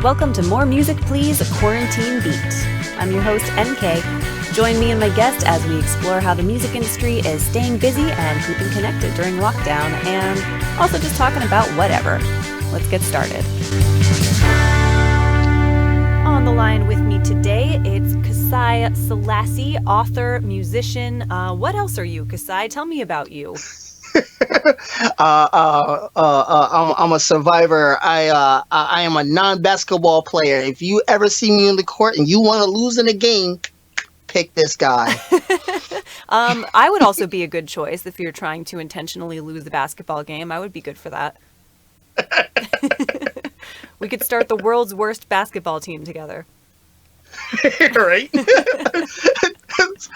Welcome to More Music Please, a Quarantine Beat. I'm your host, MK. Join me and my guest as we explore how the music industry is staying busy and keeping connected during lockdown, and also just talking about whatever. Let's get started. On the line with me today, it's Kassaye Selassie, author, musician. What else are you, Kassaye? Tell me about you. I'm a survivor. I am a non-basketball player. If you ever see me on the court and you want to lose in a game, pick this guy. I would also be a good choice if you're trying to intentionally lose the basketball game. I would be good for that. We could start the world's worst basketball team together. Right?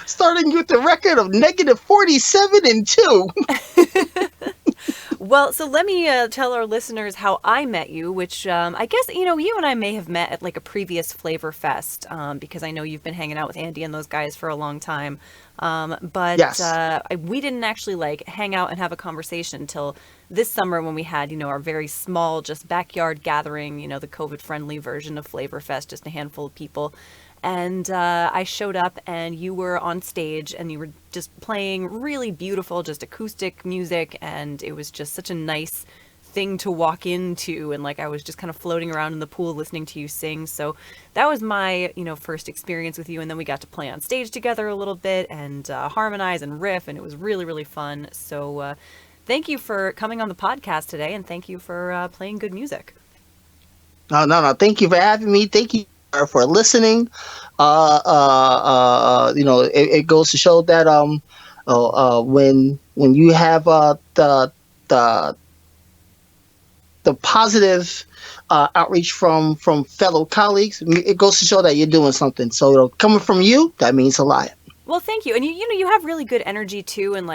Starting with the record of negative 47-2. Well, so let me tell our listeners how I met you, which I guess, you and I may have met at like a previous Flavor Fest, because I know you've been hanging out with Andy and those guys for a long time. But Yes. We didn't actually hang out and have a conversation until this summer when we had, our very small, just backyard gathering, the COVID-friendly version of Flavor Fest, just a handful of people. And I showed up and you were on stage and you were just playing really beautiful, just acoustic music. And it was just such a nice thing to walk into. And I was just kind of floating around in the pool listening to you sing. So that was my, first experience with you. And then we got to play on stage together a little bit and harmonize and riff. And it was really, really fun. So thank you for coming on the podcast today. And thank you for playing good music. No. Thank you for having me. Thank you for listening. It goes to show that when you have the positive outreach from fellow colleagues, it goes to show that you're doing something. So coming from you, that means a lot. Well, thank you. And you have really good energy too. And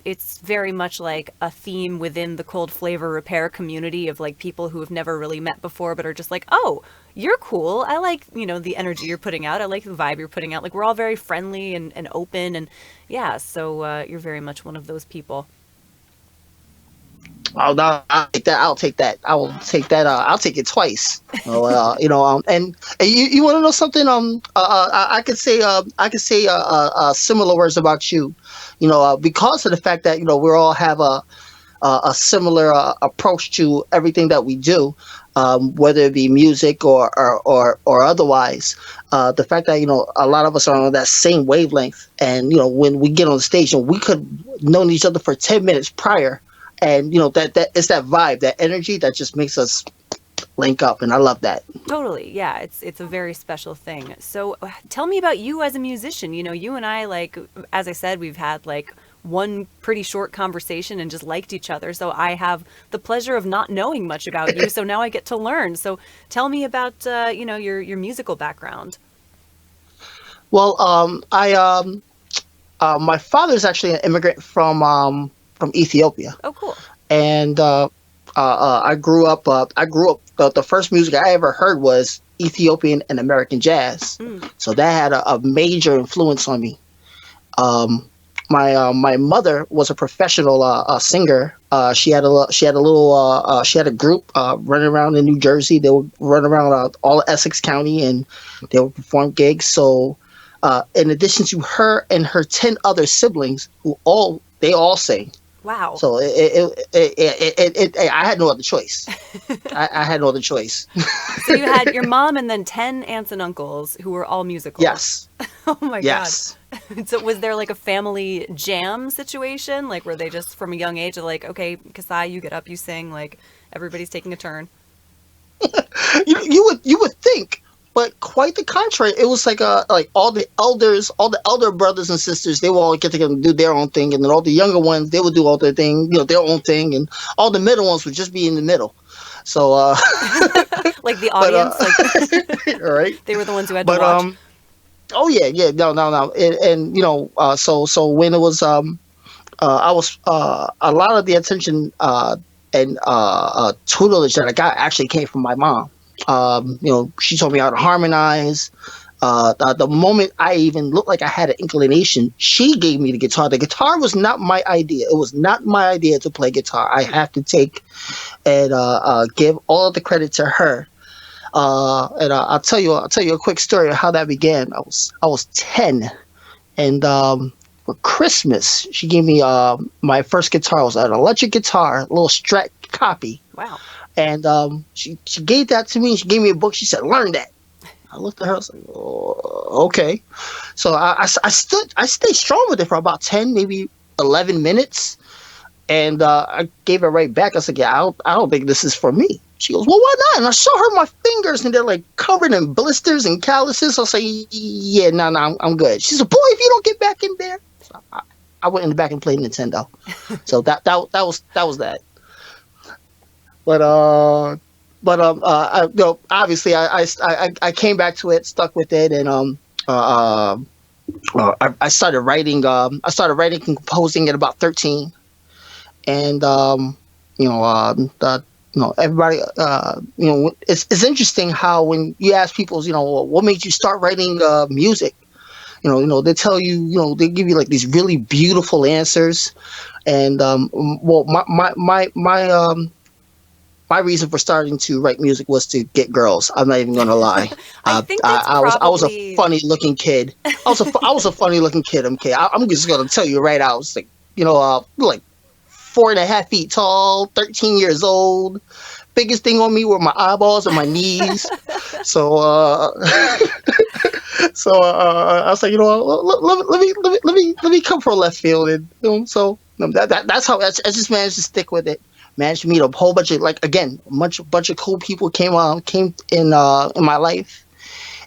it's very much like a theme within the cold flavor repair community of people who have never really met before, but are just oh, you're cool. I like, the energy you're putting out. I like the vibe you're putting out. We're all very friendly and open. And yeah, so you're very much one of those people. Oh no, I'll take that. I will take that. I'll take it twice. And you want to know something? I could say similar words about you. Because of the fact that we all have a similar approach to everything that we do, whether it be music or otherwise. The fact that a lot of us are on that same wavelength, and when we get on stage, and we could known each other for 10 minutes prior. And that it's that vibe, that energy that just makes us link up, and I love that. Totally, yeah. It's a very special thing. So tell me about you as a musician. You and I, as I said, we've had one pretty short conversation and just liked each other. So I have the pleasure of not knowing much about you. So now I get to learn. So tell me about your musical background. Well, my father's actually an immigrant from Ethiopia. Oh, cool. And I grew up. The first music I ever heard was Ethiopian and American jazz. So that had a major influence on me. My mother was a professional singer. She had a group running around in New Jersey. They would run around all Essex County, and they would perform gigs. So in addition to her and her 10 other siblings, they all sing. Wow. So I had no other choice. I had no other choice. So you had your mom and then 10 aunts and uncles who were all musical. Yes. Oh my yes. God. So was there a family jam situation? Were they just from a young age okay, Kassaye, you get up, you sing, everybody's taking a turn? you would think. But quite the contrary, it was all the elder brothers and sisters, they would all get together and do their own thing, and then all the younger ones, they would do all their thing, their own thing, and all the middle ones would just be in the middle. So the audience, right? They were the ones who had to watch. Oh yeah, no, and so when it was I was a lot of the attention and tutelage that I got actually came from my mom. She taught me how to harmonize. The moment I even looked like I had an inclination, she gave me the guitar. The guitar was not my idea. It was not my idea to play guitar. I have to take and give all of the credit to her. And I'll tell you a quick story of how that began. I was 10, and for Christmas she gave me my first guitar. It was an electric guitar, a little Strat copy, Wow. and she gave that to me. She gave me a book. She said, "Learn that." I looked at her. I was like, oh, "Okay." So I stayed strong with it for about 10, maybe 11 minutes, and I gave it right back. I said, "Yeah, I don't think this is for me." She goes, "Well, why not?" And I show her my fingers, and they're like covered in blisters and calluses. I say, "Yeah, no, I'm good." She said, "Boy, if you don't get back in there." So I went in the back and played Nintendo. So that was that. But you know, obviously I came back to it, stuck with it, and I started writing. I started writing and composing at about 13, and you know, everybody. You know, it's interesting how when you ask people, you know, "Well, what made you start writing music?" They tell you, they give you like these really beautiful answers, and well, my reason for starting to write music was to get girls. I'm not even gonna lie. I think that's I was a probably funny looking kid. I was a funny looking kid. Okay, I'm just gonna tell you right out. I was like, like 4.5 feet tall, 13 years old. Biggest thing on me were my eyeballs and my knees. So I was like, let me come from left field, and so that's how I just managed to stick with it. Managed to meet a whole bunch of, like, again, bunch of cool people came in my life,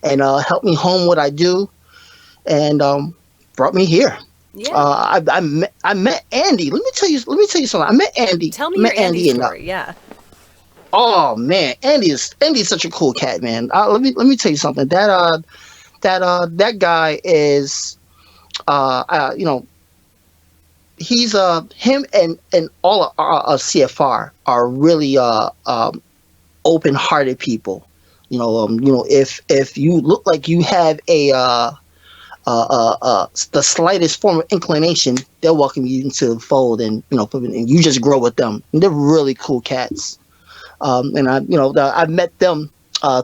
and helped me hone what I do, and brought me here. yeah. I met Andy. Let me tell you something. I met Andy. Tell me Met your Andy Andy and story. Yeah. oh man, Andy's such a cool cat, man. Let me tell you something. That guy is he's him and all of CFR are really open-hearted people. If you look like you have the slightest form of inclination, they'll welcome you into the fold, and and you just grow with them. And they're really cool cats. And I met them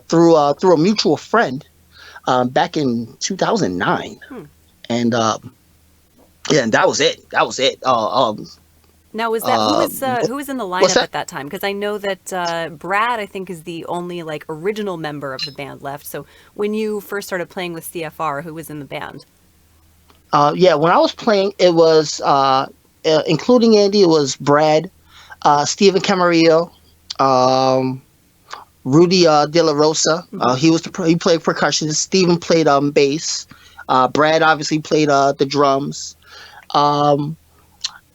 through a mutual friend back in 2009, Hmm. and yeah, and that was it. That was it. Now, was that who was in the What's lineup that? at that time? Because I know that Brad, I think, is the only like original member of the band left. So when you first started playing with CFR, who was in the band? Yeah, when I was playing, it was including Andy. It was Brad, Stephen Camarillo, um, Rudy De La Rosa. Hmm. He played percussion. Stephen played bass. Brad obviously played the drums. Um,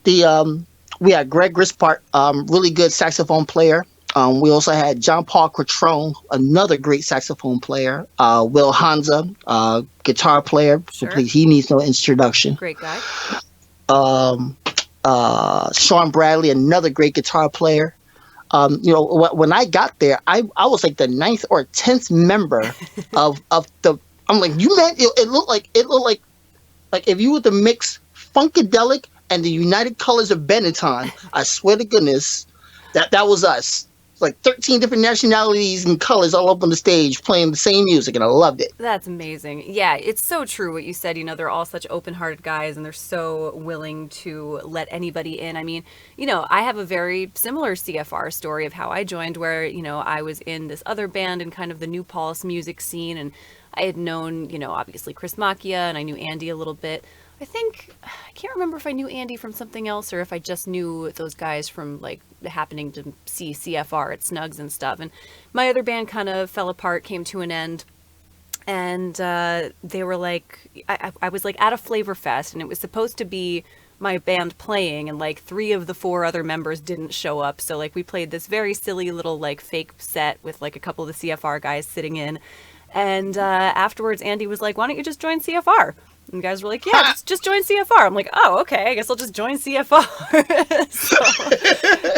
the We had Greg Grispart, really good saxophone player. We also had John Paul Quattrone, another great saxophone player. Will Hanza, guitar player. Sure. He needs no introduction. Great guy. Um, Sean Bradley, another great guitar player. When I got there, I was like the ninth or 10th member of the. I'm like, you man, it looked like if you were to mix Funkadelic and the United Colors of Benetton. I swear to goodness, that was us. Like 13 different nationalities and colors all up on the stage playing the same music, and I loved it. That's amazing. Yeah, it's so true what you said. They're all such open-hearted guys, and they're so willing to let anybody in. I mean, I have a very similar CFR story of how I joined, where, I was in this other band in kind of the New Pulse music scene, and I had known, obviously Chris Macchia, and I knew Andy a little bit. I can't remember if I knew Andy from something else or if I just knew those guys from like happening to see CFR at Snugs and stuff. And my other band kind of fell apart, came to an end. And they were like, I was like at a Flavor Fest, and it was supposed to be my band playing, and like 3 of the 4 other members didn't show up. So like we played this very silly little like fake set with like a couple of the CFR guys sitting in. And afterwards, Andy was like, "Why don't you just join CFR?" And the guys were like, "Yeah, just join CFR." I'm like, "Oh, okay, I guess I'll just join CFR." So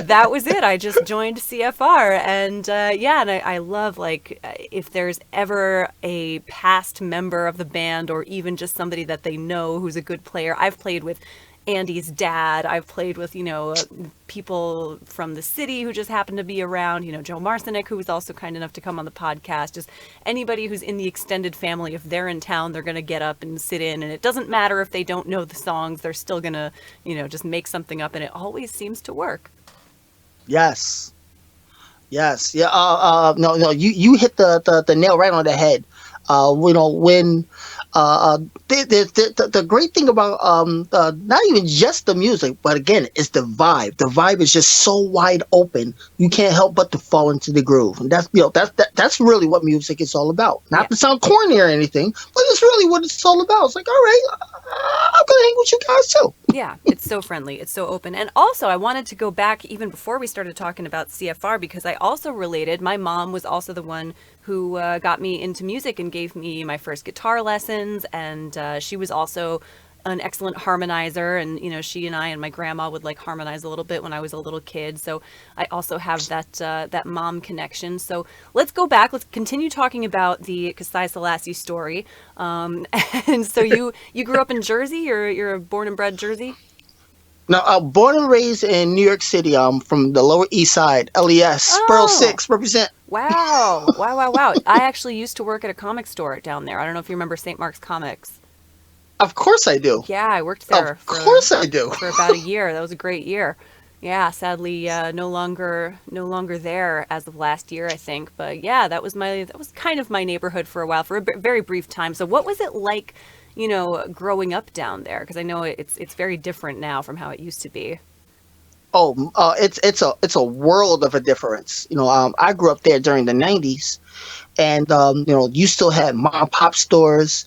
that was it. I just joined CFR. And yeah, and I love, like, if there's ever a past member of the band or even just somebody that they know who's a good player. I've played with Andy's dad. I've played with, people from the city who just happen to be around, Joe Marcinek, who was also kind enough to come on the podcast. Just anybody who's in the extended family, if they're in town, they're going to get up and sit in. And it doesn't matter if they don't know the songs, they're still going to, just make something up. And it always seems to work. Yes. Yes. Yeah. No, no. You hit the nail right on the head. When the great thing about not even just the music, but again, it's the vibe. The vibe is just so wide open. You can't help but to fall into the groove, and that's really what music is all about. Not to sound corny or anything, but it's really what it's all about. It's like, all right, I'm gonna hang with you guys too. Yeah, it's so friendly. It's so open. And also, I wanted to go back even before we started talking about CFR, because I also related. My mom was also the one who got me into music and gave me my first guitar lessons. And she was also an excellent harmonizer. And, she and I and my grandma would like harmonize a little bit when I was a little kid. So I also have that mom connection. So let's go back. Let's continue talking about the Kassaye Selassie story. And so you grew up in Jersey? You're born and bred Jersey? Now, born and raised in New York City. From the Lower East Side, LES, Borough 6, represent. Wow. Wow. I actually used to work at a comic store down there. I don't know if you remember St. Mark's Comics. Of course I do. Yeah, I worked there. Of course I do. For about a year. That was a great year. Yeah, sadly, no longer there as of last year, I think. But yeah, that was kind of my neighborhood for a while, for a very brief time. So what was it like, growing up down there? Because I know it's very different now from how it used to be. Oh, it's a world of a difference. I grew up there during the '90s, and you still had mom and pop stores.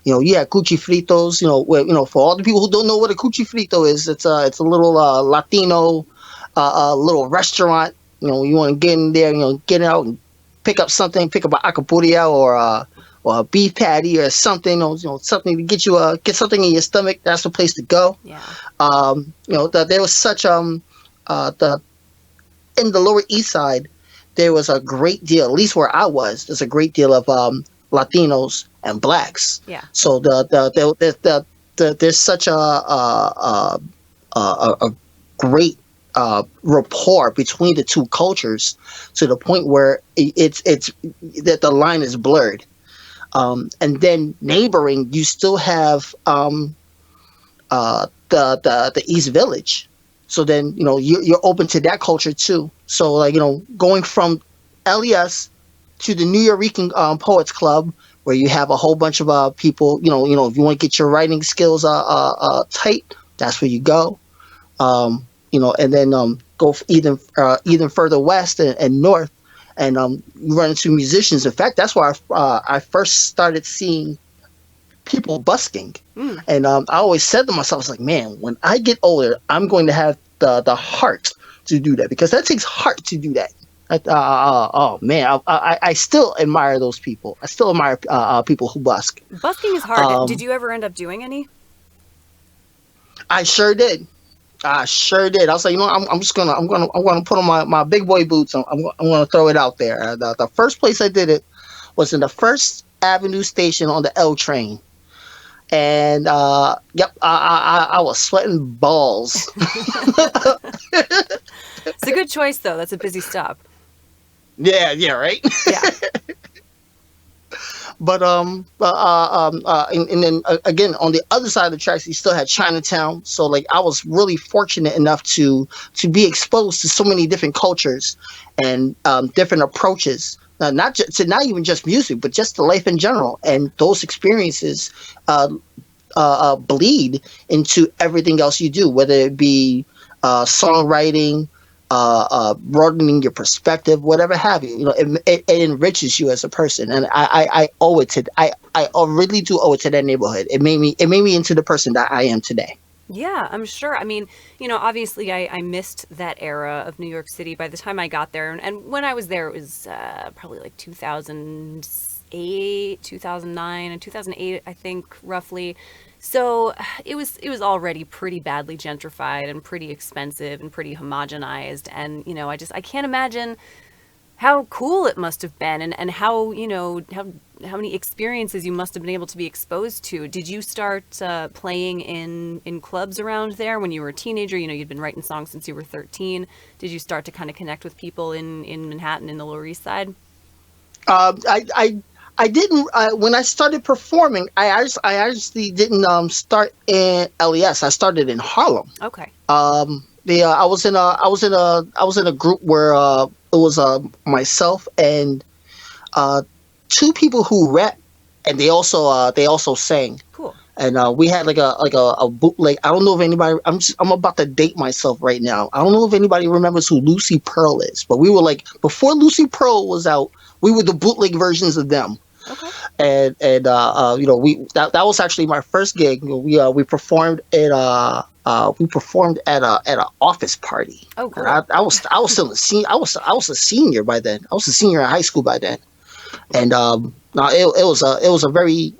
You had Cuchi Fritos. Where, for all the people who don't know what a Cuchi Frito is, it's a little Latino little restaurant. You want to get in there, get out and pick up something, a acapuria or a beef patty or something, something to get something in your stomach. That's the place to go. Yeah. There was such in the Lower East Side, there was a great deal, at least where I was, there's a great deal of Latinos and blacks. Yeah. So there's such a great rapport between the two cultures, to the point where it's that the line is blurred. And then neighboring, you still have the East Village. So then, you're open to that culture too. So like, going from LES to the New Yorican Poets Club, where you have a whole bunch of people, if you want to get your writing skills tight, that's where you go. And then go even further west and north, and you run into musicians. In fact, that's where I first started seeing people busking. And I always said to myself, I was like, man, when I get older, I'm going to have the heart to do that, because that takes heart to do that. Oh man, I still admire those people. I still admire people who busk. Busking is hard. Did you ever end up doing any? I sure did. I was like, I'm gonna put on my big boy boots. I'm gonna throw it out there. The first place I did it was in the First Avenue station on the L train. And yep, I was sweating balls. It's a good choice, though. That's a busy stop. Yeah, right. Yeah. But and then again, on the other side of the tracks, you still had Chinatown. So like, I was really fortunate enough to be exposed to so many different cultures and different approaches. Not even just music, but just to life in general. And those experiences bleed into everything else you do, whether it be songwriting, broadening your perspective, whatever have you. It enriches you as a person, and I owe it to I really do owe it to that neighborhood. It made me into the person that I am today. Yeah, I'm sure. I mean, obviously I missed that era of New York City by the time I got there. And when I was there, it was probably like 2008, 2009, and 2008, I think, roughly. So it was already pretty badly gentrified and pretty expensive and pretty homogenized. And, I can't imagine how cool it must have been, and how, how many experiences you must have been able to be exposed to. Did you start playing in clubs around there when you were a teenager? You'd been writing songs since you were 13. Did you start to kind of connect with people in Manhattan, in the Lower East Side? I didn't when I started performing. I actually didn't start in LES. I started in Harlem. Okay. I was in a group where it was myself and two people who rap, and they also sang. Cool. And we had like a bootleg. I don't know if anybody. I'm about to date myself right now. I don't know if anybody remembers who Lucy Pearl is, but we were like, before Lucy Pearl was out, we were the bootleg versions of them. Okay. And that was actually my first gig. We performed at an office party. Oh, cool. I was still a senior. I was a senior by then. I was a senior in high school by then. And no, it was a very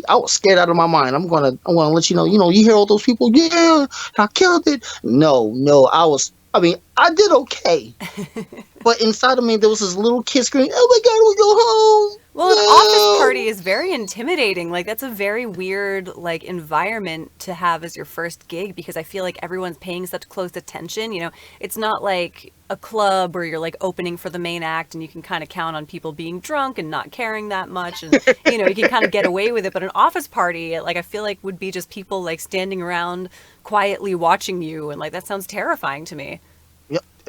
I was scared out of my mind. I'm gonna let you know. You hear all those people, yeah, I killed it. No, I did okay. But inside of me, there was this little kid screaming, "Oh my God, we go home!" Well, an No. office party is very intimidating. Like, that's a very weird, like, environment to have as your first gig, because I feel like everyone's paying such close attention. It's not like a club where you're like opening for the main act and you can kind of count on people being drunk and not caring that much, and you can kind of get away with it. But an office party, like, I feel like would be just people like standing around quietly watching you, and like that sounds terrifying to me.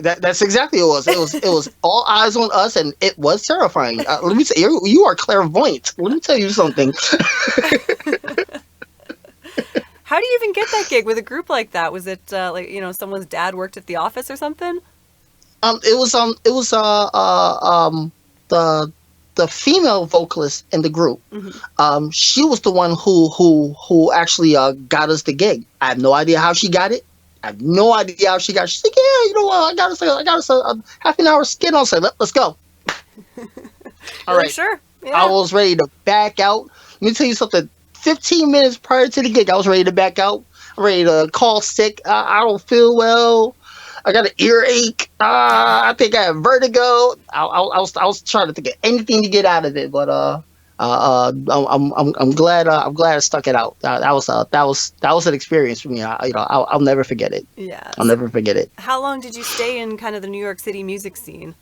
That's exactly what it was. It was all eyes on us, and it was terrifying. Let me say, you are clairvoyant. Let me tell you something. How do you even get that gig with a group like that? Was it someone's dad worked at the office or something? It was the female vocalist in the group. Mm-hmm. She was the one who actually got us the gig. I have no idea how she got it. I have no idea how she got it. She's like, yeah, I got us a half an hour skit. I was like, let's go. All right. Sure. Yeah. I was ready to back out. Let me tell you something. 15 minutes prior to the gig, I was ready to back out. I'm ready to call sick. I don't feel well. I got an earache. I think I have vertigo. I was trying to think of anything to get out of it, but I'm glad I stuck it out. That was an experience for me. I'll never forget it. Yeah. I'll never forget it. How long did you stay in kind of the New York City music scene?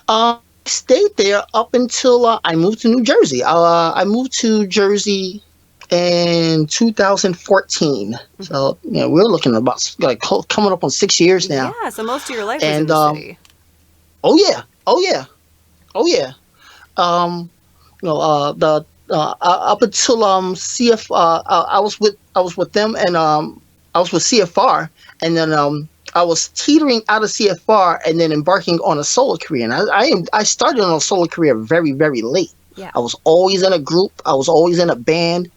I stayed there up until I moved to New Jersey. I moved to Jersey in 2014. So we're looking at about like coming up on 6 years now. Yeah. So most of your life was in the city. Oh yeah. The up until CF, I was with them, and I was with CFR, and then I was teetering out of CFR and then embarking on a solo career. And I started on a solo career very, very late. Yeah. I was always in a group. I was always in a band.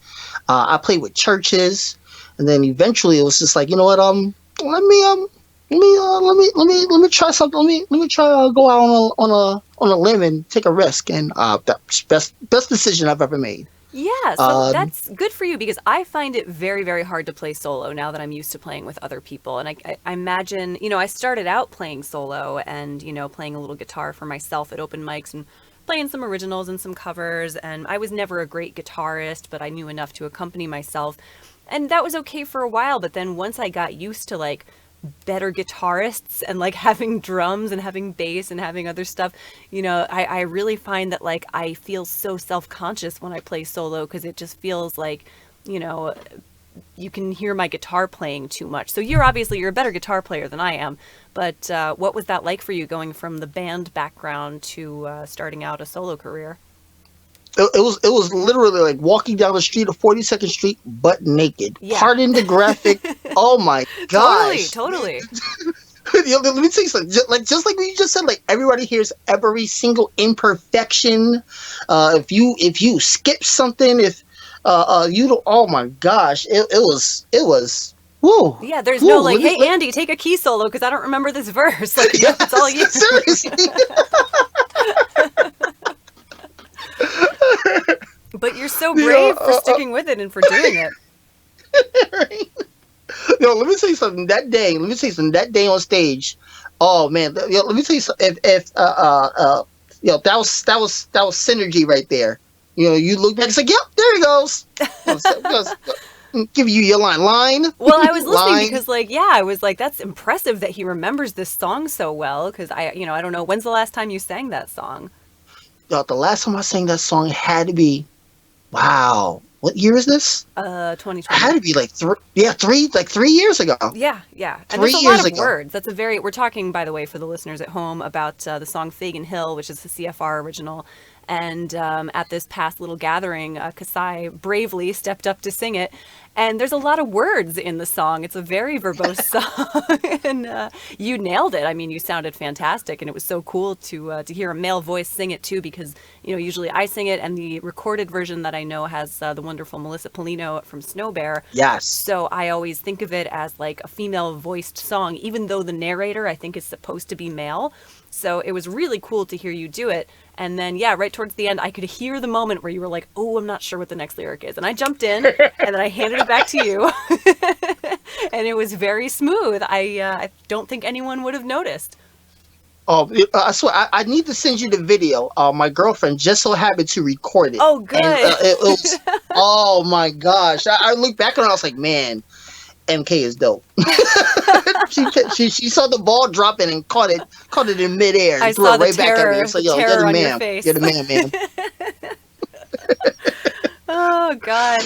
I played with churches, and then eventually it was just like, you know what, let me try something. Let me try go out on a limb and take a risk, and that's best decision I've ever made. Yeah, so that's good for you, because I find it very, very hard to play solo now that I'm used to playing with other people. And I imagine, I started out playing solo and, playing a little guitar for myself at open mics and playing some originals and some covers. And I was never a great guitarist, but I knew enough to accompany myself. And that was okay for a while. But then once I got used to like better guitarists and like having drums and having bass and having other stuff, I really find that like I feel so self-conscious when I play solo, because it just feels like, you can hear my guitar playing too much. So you're a better guitar player than I am, but what was that like for you, going from the band background to starting out a solo career? It was literally like walking down the street of 42nd Street butt naked. Yeah. Pardon the graphic. Oh my gosh. Totally. Let me tell you something. Just like you just said, like everybody hears every single imperfection. If you skip something, if you don't, oh my gosh, it was. Whoa. Yeah, there's no like, hey Andy, take a key solo because I don't remember this verse. Like, yeah, it's all you. Seriously. But you're so brave for sticking with it and for doing it. Right. Let me say something. That day on stage, Oh man, let me tell you something. That was synergy right there. You look back and say, "Yep, there he goes." Because give you your line, Well, I was listening line. because, like, yeah, I was like, that's impressive that he remembers this song so well. Because I don't know, when's the last time you sang that song? The last time I sang that song had to be, wow. What year is this? Had 2020. to be like like 3 years ago. Yeah, yeah. And Three there's a lot years of ago. words. We're talking, by the way, for the listeners at home, about the song Fagin Hill, which is the CFR original. And at this past little gathering, Kassaye bravely stepped up to sing it. And there's a lot of words in the song. It's a very verbose song. And you nailed it. I mean, you sounded fantastic. And it was so cool to hear a male voice sing it, too, because, usually I sing it. And the recorded version that I know has the wonderful Melissa Polino from Snow Bear. Yes. So I always think of it as like a female voiced song, even though the narrator I think is supposed to be male. So it was really cool to hear you do it. And then, yeah, right towards the end, I could hear the moment where you were like, oh, I'm not sure what the next lyric is. And I jumped in and then I handed it back to you. And it was very smooth. I don't think anyone would have noticed. Oh, I swear, I need to send you the video. My girlfriend just so happened to record it. Oh, good. And it was, oh my gosh. I looked back on it, I was like, man, MK is dope. she saw the ball dropping and caught it in midair and I threw saw it the right back at me. terror, So, the yo, you're terror the on your man. face. You're the man, man. Oh, God.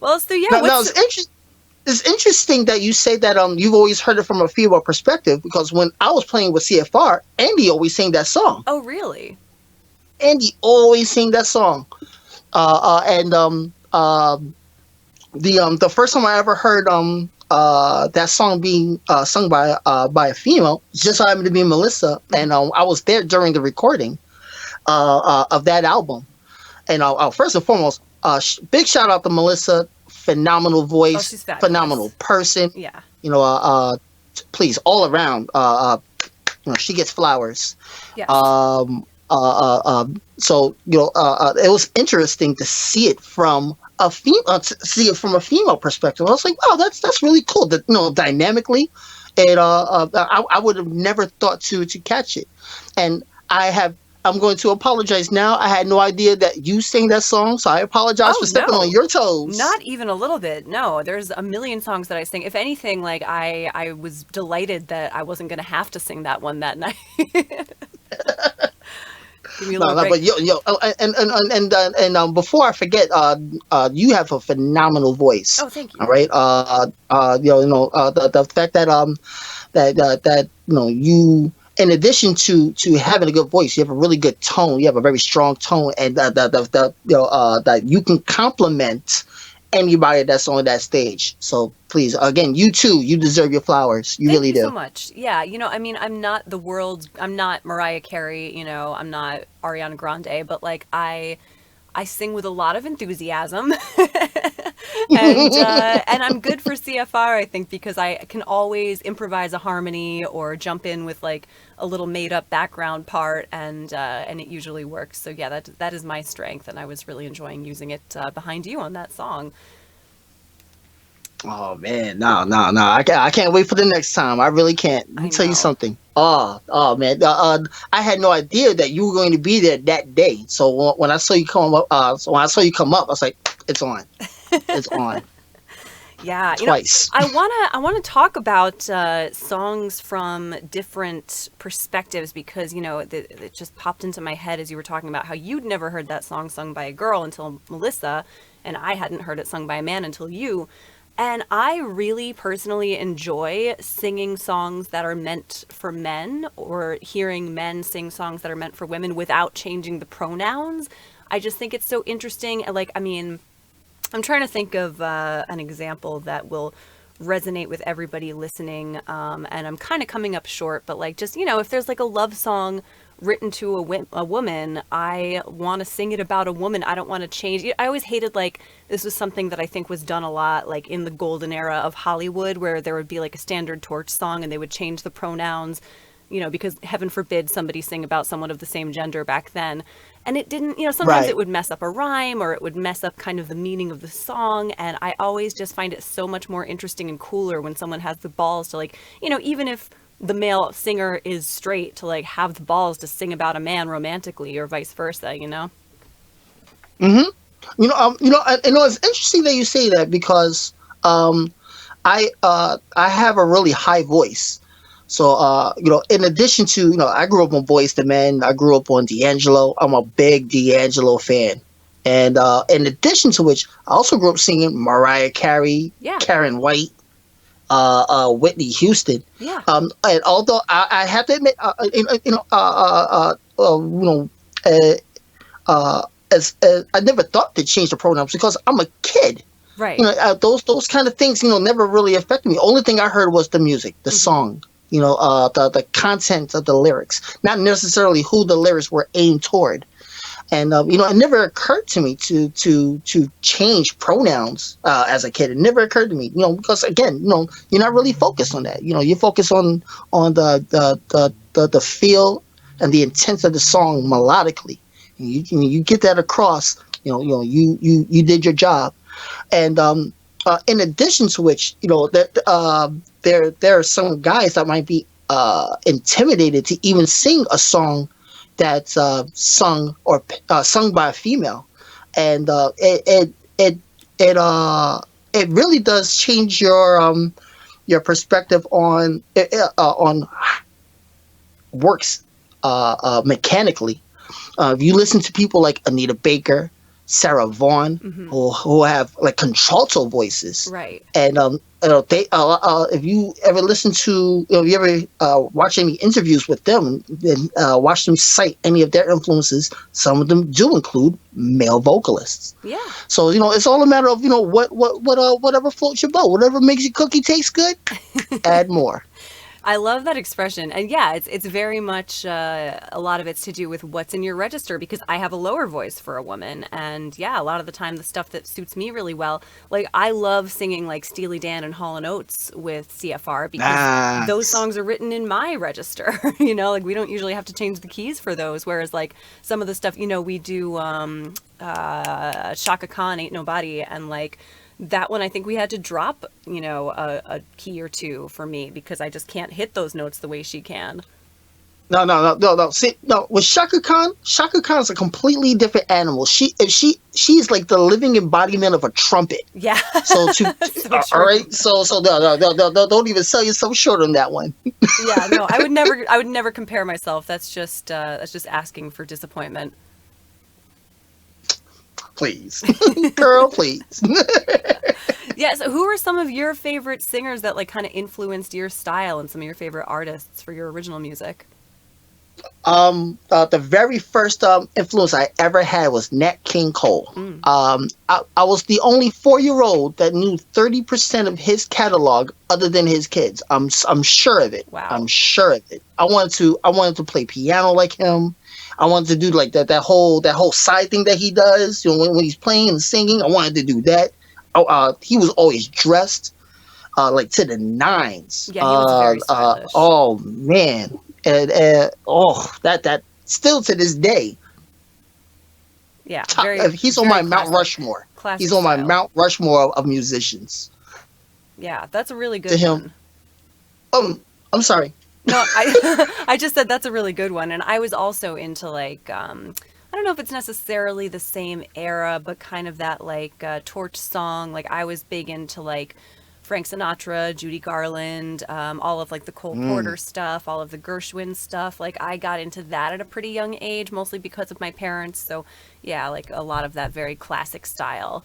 Well, so yeah, Now it's interesting that you say that you've always heard it from a female perspective, because when I was playing with CFR, Andy always sang that song. Oh, really? Andy always sang that song. And the first time I ever heard that song being sung by a female just so happened to be Melissa, and I was there during the recording of that album. And first and foremost, big shout out to Melissa. Phenomenal Oh, voice, she's fabulous. phenomenal person. Yeah. Please, all around. She gets flowers. Yes. So it was interesting to see it from a female perspective. I was like, wow, that's really cool. That dynamically, and I would have never thought to catch it. And I'm going to apologize now. I had no idea that you sang that song, so I apologize for stepping on your toes. Not even a little bit. No, there's a million songs that I sing. If anything, like I was delighted that I wasn't going to have to sing that one that night. Give me a little break. But before I forget, you have a phenomenal voice. Oh, thank you. All right. The fact that you, in addition to having a good voice, you have a really good tone. You have a very strong tone, and that you can compliment anybody that's on that stage. So please, again, you too, you deserve your flowers. You really do. Thank you so much. Yeah, I mean, I'm not Mariah Carey, I'm not Ariana Grande, but like I sing with a lot of enthusiasm. And I'm good for CFR, I think, because I can always improvise a harmony or jump in with like a little made up background part, and it usually works. So yeah, that is my strength, and I was really enjoying using it behind you on that song. Oh man, no, I can't wait for the next time. I really can't. Let me tell you something. Oh man, I had no idea that you were going to be there that day. So when I saw you come up, I was like, it's on, it's on. Yeah, twice. I wanna talk about songs from different perspectives, because it just popped into my head as you were talking about how you'd never heard that song sung by a girl until Melissa, and I hadn't heard it sung by a man until you. And I really personally enjoy singing songs that are meant for men, or hearing men sing songs that are meant for women without changing the pronouns. I just think it's so interesting. Like, I mean, I'm trying to think of an example that will resonate with everybody listening, and I'm kind of coming up short, but like, just, if there's like a love song written to a woman, I want to sing it about a woman. I don't want to change. I always hated, like, this was something that I think was done a lot, like in the golden era of Hollywood, where there would be like a standard torch song and they would change the pronouns, because heaven forbid somebody sing about someone of the same gender back then. And it didn't, sometimes Right. it would mess up a rhyme, or it would mess up kind of the meaning of the song. And I always just find it so much more interesting and cooler when someone has the balls to, like, even if the male singer is straight to like have the balls to sing about a man romantically or vice versa, you know? Hmm. It's interesting that you say that because um, I have a really high voice. So in addition to I grew up on Boyz II Men, I grew up on D'Angelo. I'm a big D'Angelo fan, and in addition to which, I also grew up singing Mariah Carey, Yeah. Karen White, Whitney Houston. Yeah. And although I have to admit, uh, as I never thought to change the pronouns because I'm a kid. Right. Those kind of things never really affected me. Only thing I heard was the music, the song, the content of the lyrics, not necessarily who the lyrics were aimed toward. And it never occurred to me to change pronouns as a kid. It never occurred to me, because again, you're not really focused on that. You focus on the feel and the intent of the song melodically. And you get that across. You did your job. And in addition to which, there are some guys that might be intimidated to even sing a song that's sung by a female, and it really does change your perspective on works mechanically. If you listen to people like Anita Baker, Sarah Vaughan, who have like contralto voices, Right. and they if you ever listen to if you ever watch any interviews with them and watch them cite any of their influences, some of them do include male vocalists. Yeah. So it's all a matter of whatever floats your boat, whatever makes your cookie taste good, add more. I love that expression. And yeah, it's very much a lot of it's to do with what's in your register, because I have a lower voice for a woman. And yeah, a lot of the time the stuff that suits me really well, like I love singing like Steely Dan and Hall & Oates with CFR because those songs are written in my register. Like we don't usually have to change the keys for those. Whereas like some of the stuff, we do Shaka Khan, Ain't Nobody, and like that one, I think we had to drop, a key or two for me because I just can't hit those notes the way she can. No. See, no, with Shaka Khan's a completely different animal. She's like the living embodiment of a trumpet. Yeah. So So all right. So no, don't even sell yourself short on that one. Yeah, no, I would never compare myself. That's just asking for disappointment. Please, girl, please. Yeah, so who are some of your favorite singers that like kind of influenced your style and some of your favorite artists for your original music? The very first influence I ever had was Nat King Cole. I was the only 4-year-old that knew 30% of his catalog other than his kids. I'm sure of it. Wow. I'm sure of it. I wanted to play piano like him. I wanted to do like that whole side thing that he does. When he's playing and singing, I wanted to do that. He was always dressed like to the nines. Yeah, he was very stylish. Oh man, and that still to this day. Yeah, He's on my Mount Rushmore. He's on my Mount Rushmore of musicians. Yeah, that's a really good to him. one. I'm sorry. No, I just said that's a really good one. And I was also into like, I don't know if it's necessarily the same era, but kind of that like torch song. Like I was big into like Frank Sinatra, Judy Garland, all of like the Cole Porter stuff, all of the Gershwin stuff. Like I got into that at a pretty young age, mostly because of my parents. So yeah, like a lot of that very classic style.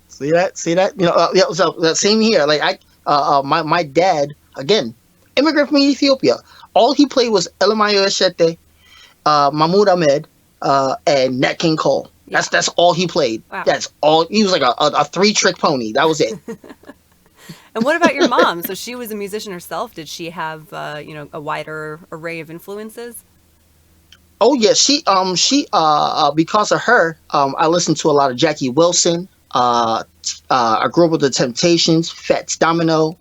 See that? Yeah. So that same here. Like my dad, again, immigrant from Ethiopia. All he played was Elemayo Eshete, Mahmoud Ahmed, and Nat King Cole. Yeah. That's all he played. Wow. That's all. He was like a 3-trick pony. That was it. And what about your mom? So she was a musician herself. Did she have a wider array of influences? Oh yeah, she because of her, I listened to a lot of Jackie Wilson. I grew up with the Temptations, Fats Domino,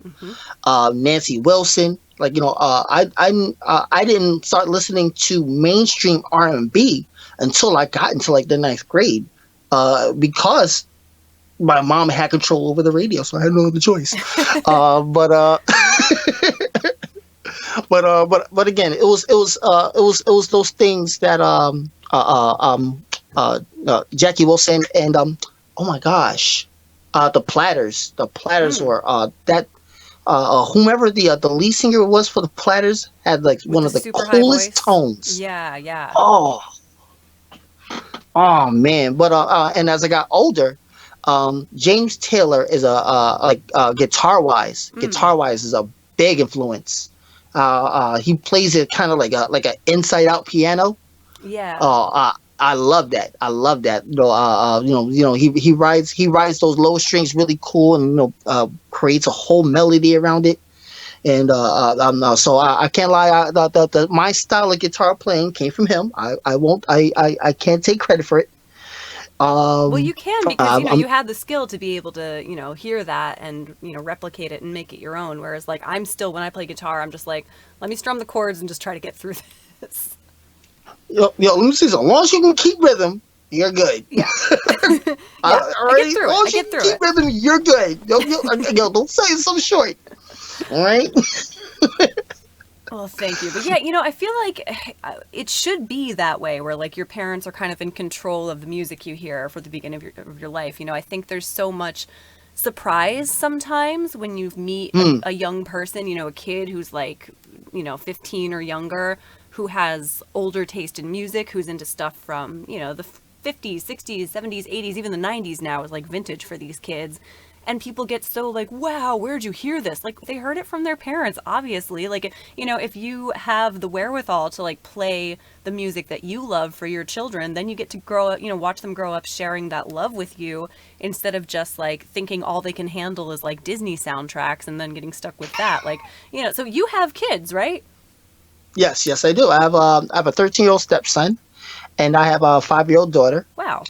Nancy Wilson. Like I didn't start listening to mainstream R&B until I got into like the 9th grade, because my mom had control over the radio, so I had no other choice. but again, it was those things that Jackie Wilson and oh my gosh, the Platters Mm, were that whomever the lead singer was for the Platters had like with one the of the super high coolest voice. tones. Yeah, yeah. Oh, oh man! But and as I got older, James Taylor is a like Mm, guitar wise is a big influence. He plays it kind of like a inside out piano. yeah. Oh, I love that. I love that. He rides those low strings really cool, and creates a whole melody around it. And so I can't lie. My style of guitar playing came from him. I won't. I can't take credit for it. Well, Um, you can because I'm, you had the skill to be able to hear that and replicate it and make it your own. Whereas like I'm still when I play guitar, I'm just like let me strum the chords and just try to get through this. let me see. As long as you can keep rhythm, you're good. Yeah, yeah. All I get right. As through it. long I as you get can through keep it. rhythm, you're good. Don't say it so short. All right. Well, thank you. But yeah, I feel like it should be that way where like your parents are kind of in control of the music you hear for the beginning of your life. I think there's so much surprise sometimes when you meet Hmm. a young person, a kid who's like, 15 or younger, who has older taste in music, who's into stuff from, the 50s, 60s, 70s, 80s, even the 90s now is like vintage for these kids. And people get so like, wow, where'd you hear this? Like they heard it from their parents, obviously. Like, if you have the wherewithal to like play the music that you love for your children, then you get to grow up, watch them grow up sharing that love with you instead of just like thinking all they can handle is like Disney soundtracks and then getting stuck with that. Like, so you have kids, right? Yes, yes, I do. I have a 13-year-old stepson, and I have a 5-year-old daughter. Wow.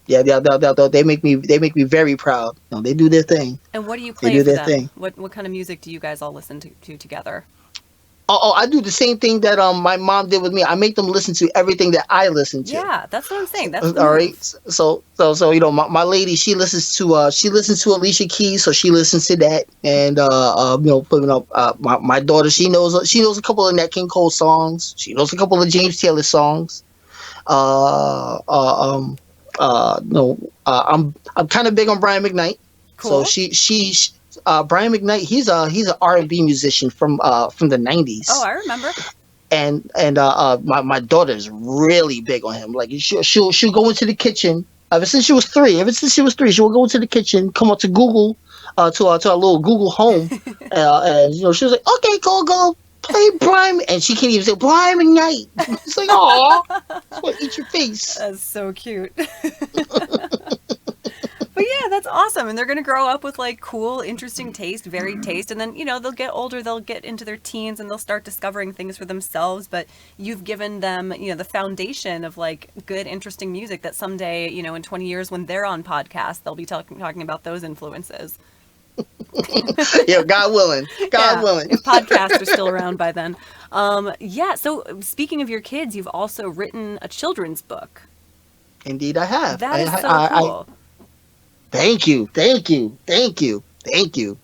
Yeah, they make me very proud. They do their thing. And what do you They play do for their them? thing. What kind of music do you guys all listen to together? I do the same thing that my mom did with me. I make them listen to everything that I listen to. Yeah, that's what I'm So, saying. That's the all right. move. So my lady, she listens to Alicia Keys, so she listens to that. And putting up my daughter, she knows a couple of Nat King Cole songs. She knows a couple of James Taylor songs. Uh, uh, um, no, I'm kind of big on Brian McKnight. So Cool. Brian McKnight, he's an R&B musician from the Oh, 90s. I remember. And my daughter's really big on him. Like she'll go into the kitchen. Ever since she was three, she will go into the kitchen, come up to Google, to our little Google Home, and she was like, "Okay, go play Brian," and she can't even say Brian McKnight. It's like, "Aw, just want to eat your face." That's so cute. But yeah, that's awesome. And they're going to grow up with like cool, interesting taste, varied taste. And then, they'll get older, they'll get into their teens and they'll start discovering things for themselves. But you've given them, the foundation of like good, interesting music that someday, in 20 years when they're on podcasts, they'll be talking about those influences. Yeah, God willing, God Yeah, willing. if podcasts are still around by then. Yeah, so speaking of your kids, you've also written a children's book. Indeed, I have. That is so cool. Thank you, thank you, thank you, thank you.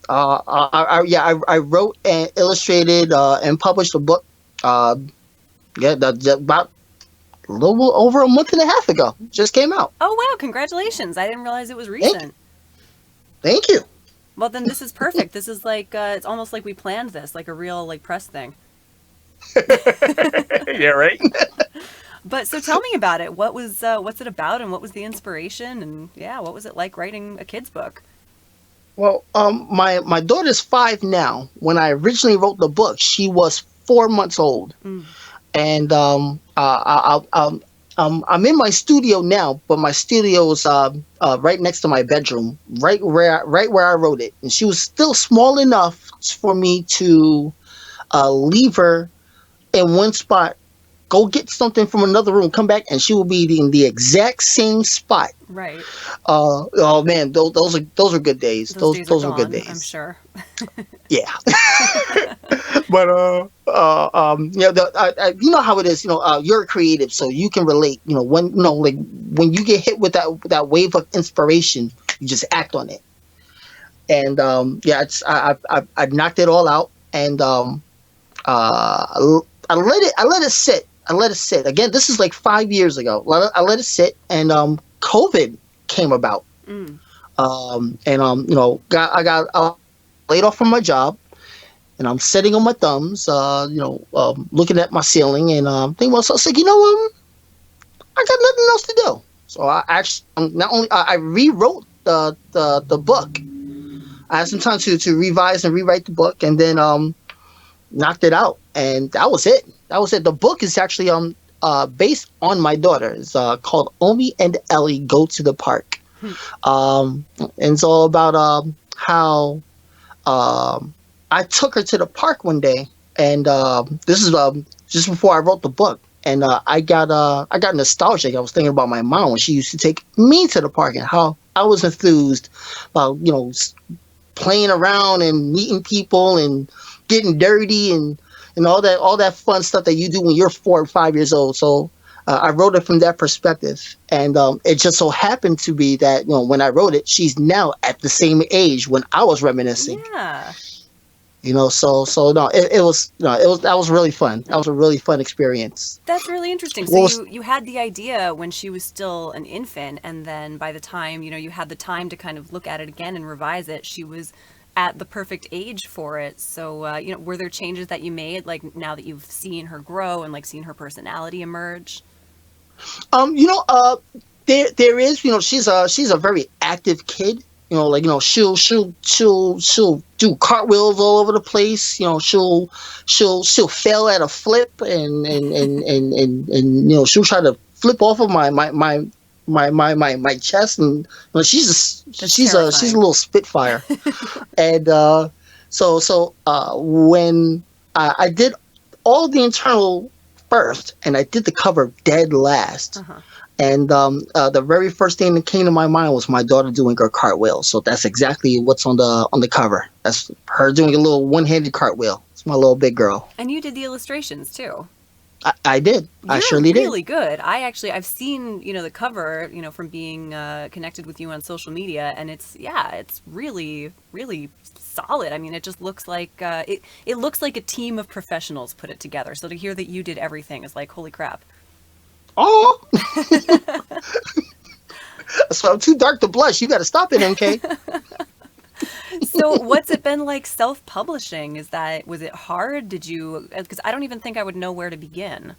I wrote and illustrated and published a book. Uh, about a little over a month and a half ago. Just came out. Oh, wow, congratulations. I didn't realize it was Thank, recent. thank you. Well, then this is perfect. This is like, it's almost like we planned this, like a real like press thing. Yeah, right. But so tell me about it. What's it about and what was the inspiration? And yeah, what was it like writing a kid's book? Well, my daughter's 5 now. When I originally wrote the book, she was 4 months old, Mm. and I'm in my studio now, but my studio is right next to my bedroom, right where I wrote it, and she was still small enough for me to leave her in one spot, go get something from another room, come back, and she will be in the exact same spot. Right. Oh man, those are good days. Those Those days are those are good gone, I'm days. sure. Yeah. But you know how it is. You're a creative, so you can relate. When like when you get hit with that wave of inspiration, you just act on it. And yeah, I knocked it all out, and I let it sit. I let it sit. Again, this is like 5 years ago. I let it sit, and COVID came about. Mm. And I got laid off from my job, and I'm sitting on my thumbs, looking at my ceiling, and thinking to myself, I was like, I got nothing else to do. So I actually not only I rewrote the book. I had some time to revise and rewrite the book, and then knocked it out, and that was it. That was it. The book is actually based on my daughter. It's called Omi and Elli Go to the Park. And it's all about how I took her to the park one day, and this is just before I wrote the book, and I got nostalgic. I was thinking about my mom when she used to take me to the park, and how I was enthused about playing around and meeting people and getting dirty and all that fun stuff that you do when you're 4 or 5 years old. So I wrote it from that perspective, and it just so happened to be that when I wrote it, she's now at the same age when I was reminiscing. Yeah. So no, it was no, it was that was really fun. That was a really fun experience. That's really interesting. What So was you had the idea when she was still an infant, and then by the time, you had the time to kind of look at it again and revise it, she was at the perfect age for it. So, were there changes that you made, like now that you've seen her grow and like seen her personality emerge? um you know uh there is she's a very active kid. She'll do cartwheels all over the place. She'll fail at a flip, and she'll try to flip off of my chest, and That's she's a terrifying. little spitfire. And when I did all the internal first, and I did the cover dead last. Uh-huh. And the very first thing that came to my mind was my daughter doing her cartwheel. So that's exactly what's on the cover. That's her doing a little one-handed cartwheel. It's my little big girl. And you did the illustrations too. I did. I You're surely did. really good. I've seen, the cover, from being connected with you on social media, and it's really, really solid. I mean, it just looks like it looks like a team of professionals put it together. So to hear that you did everything is like, holy crap. Oh, so I'm too dark to blush. You got to stop it, MK. So what's it been like self-publishing? Was it hard? Because I don't even think I would know where to begin.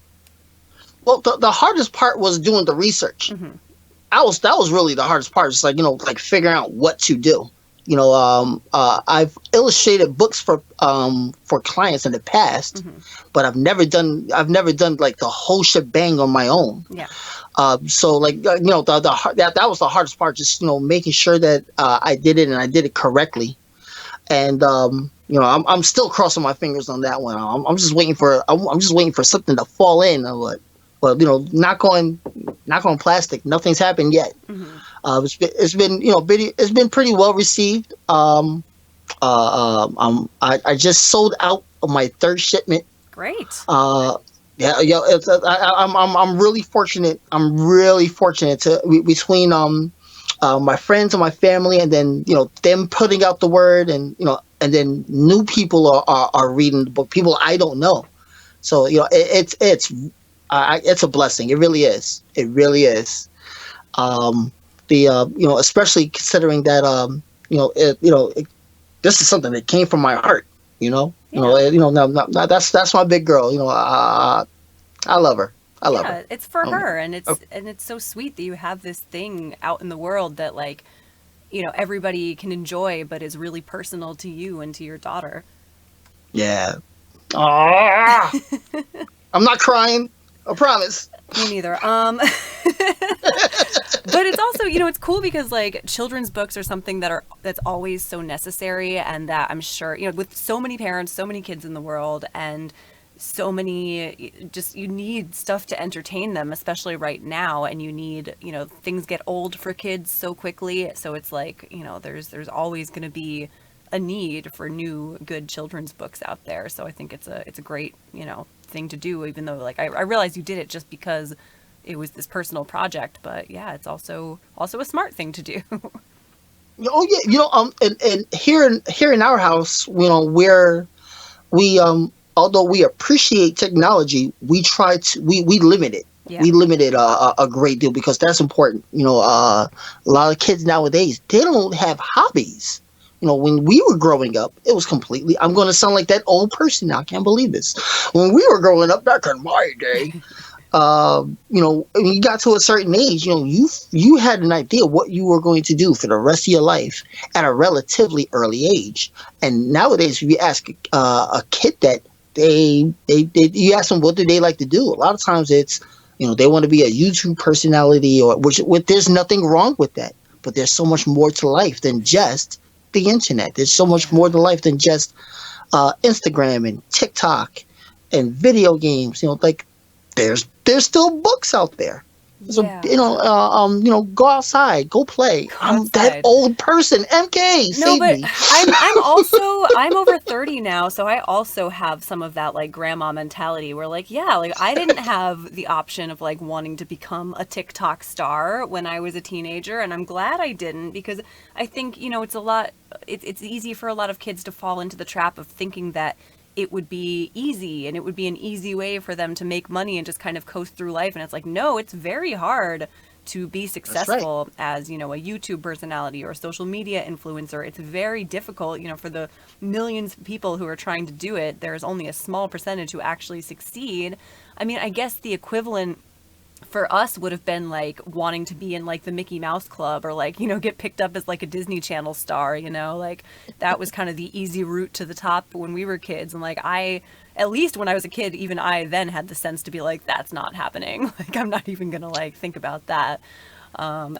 Well, the hardest part was doing the research. Hmm. That was really the hardest part. It's like figuring out what to do. I've illustrated books for clients in the past, Hmm. but I've never done like the whole shebang on my own. Yeah. So that was the hardest part, just making sure that I did it and I did it correctly. And I'm still crossing my fingers on that one. I'm just waiting for something to fall in. But knock on plastic. Nothing's happened yet. Hmm. It's been pretty well received. I just sold out of my third shipment. Great. Yeah, I'm really fortunate. I'm really fortunate between my friends and my family, and then them putting out the word, and then new people are reading the book. People I don't know. So it's a blessing. It really is. It really is. Especially considering that this is something that came from my heart. Yeah. No, that's my big girl. I love her. I love her. Yeah, it's for Um, her, and uh, it's so sweet that you have this thing out in the world that like, everybody can enjoy, but is really personal to you and to your daughter. yeah. Ah, I'm not crying. I promise. Me neither. But it's also, it's cool because like children's books are something that's always so necessary, and that I'm sure, with so many parents, so many kids in the world, and so many, just you need stuff to entertain them, especially right now, and you need, things get old for kids so quickly. So it's like, there's always going to be a need for new good children's books out there. So I think it's a great, thing to do, even though like I realize you did it just because it was this personal project, but yeah, it's also a smart thing to do. Oh yeah. And here in our house, we although we appreciate technology, we limit it. Yeah. We limit it a great deal because that's important. A lot of kids nowadays, they don't have hobbies. When we were growing up, it was completely. I'm going to sound like that old person now. I can't believe this. When we were growing up back in my day, when you got to a certain age, you had an idea what you were going to do for the rest of your life at a relatively early age. And nowadays, if you ask a kid that you ask them what do they like to do, a lot of times it's they want to be a YouTube personality, or which there's nothing wrong with that, but there's so much more to life than just the internet. There's so much more to life than just Instagram and TikTok and video games. Like there's still books out there. So Yeah. go outside, go play. I'm that outside. old person. MK, No, save but me. I'm over 30 now, so I also have some of that like grandma mentality where like, yeah, like I didn't have the option of like wanting to become a TikTok star when I was a teenager, and I'm glad I didn't, because I think, it's easy for a lot of kids to fall into the trap of thinking that it would be easy and it would be an easy way for them to make money and just kind of coast through life. And it's like, no, it's very hard to be That's right. successful as, a YouTube personality or a social media influencer. It's very difficult, for the millions of people who are trying to do it. There's only a small percentage who actually succeed. I mean, I guess the equivalent for us would have been like wanting to be in like the Mickey Mouse Club, or like, get picked up as like a Disney Channel star, like that was kind of the easy route to the top when we were kids. And like at least when I was a kid, even I then had the sense to be like, that's not happening. Like, I'm not even gonna like think about that.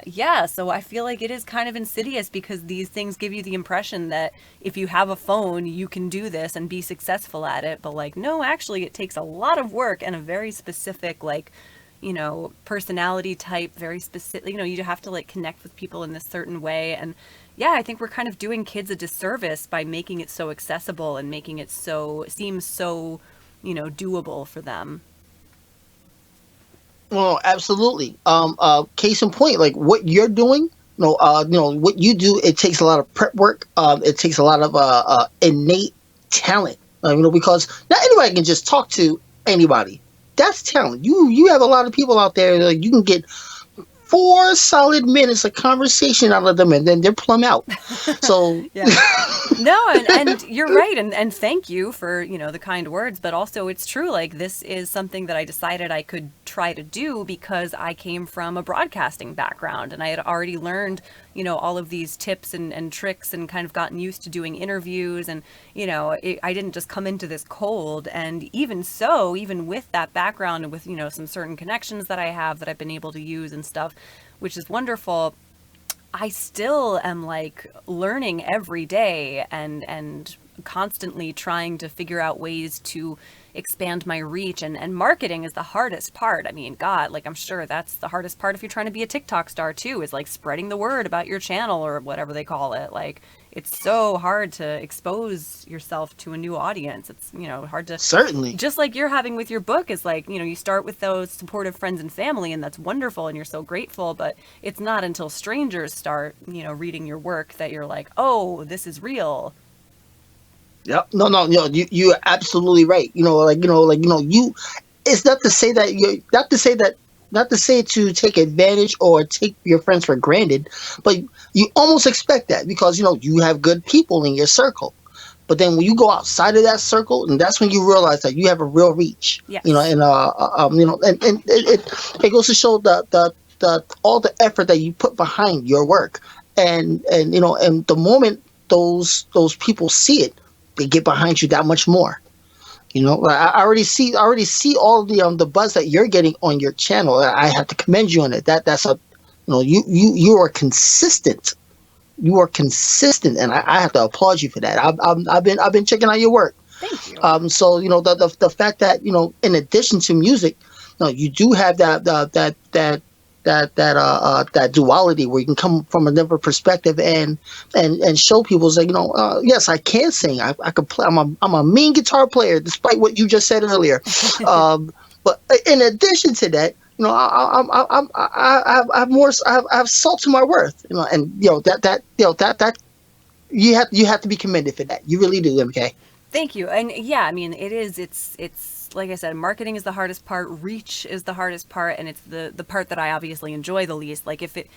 Yeah, so I feel like it is kind of insidious because these things give you the impression that if you have a phone, you can do this and be successful at it. But like, no, actually, it takes a lot of work and a very specific, like, personality type, very specific, you have to like connect with people in this certain way. And yeah, I think we're kind of doing kids a disservice by making it so accessible and making it seem so, doable for them. Well, absolutely. Case in point, like what you're doing, what you do, it takes a lot of prep work. It takes a lot of innate talent. Because not anybody can just talk to anybody. That's talent. You have a lot of people out there that you can get 4 solid minutes of conversation out of them, and then they're plumb out. So Yeah. No, and you're right, and thank you for, the kind words, but also it's true, like this is something that I decided I could try to do because I came from a broadcasting background and I had already learned, all of these tips and tricks and kind of gotten used to doing interviews, and, I didn't just come into this cold. And even so, even with that background and with, some certain connections that I have that I've been able to use and stuff, which is wonderful, I still am like learning every day and constantly trying to figure out ways to expand my reach, and marketing is the hardest part. I mean, God, like I'm sure that's the hardest part if you're trying to be a TikTok star too, is like spreading the word about your channel or whatever they call it. Like it's so hard to expose yourself to a new audience. It's, hard to, certainly. just like you're having with your book, is like, you start with those supportive friends and family, and that's wonderful and you're so grateful, but it's not until strangers start, reading your work that you're like, oh, this is real. Yep. No, no, no. You're absolutely right. You. It's not to say that not to say to take advantage or take your friends for granted, but you almost expect that because you have good people in your circle. But then when you go outside of that circle, and that's when you realize that you have a real reach. Yes. And it goes to show the all the effort that you put behind your work, and the moment those people see it, they get behind you that much more. I already see all the buzz that you're getting on your channel. I have to commend you on it. That's a you are consistent. You are consistent, and I have to applaud you for that. I've been checking out your work. Thank you. So the fact that in addition to music, you do have that duality where you can come from a different perspective and show people like yes, I can sing. I can play. I'm a mean guitar player, despite what you just said earlier. But in addition to that, I have more. I have salt to my worth. And that you have to be commended for that. You really do, MK. Thank you. And yeah, I mean, it's like I said, marketing is the hardest part, reach is the hardest part, and it's the part that I obviously enjoy the least. Like if it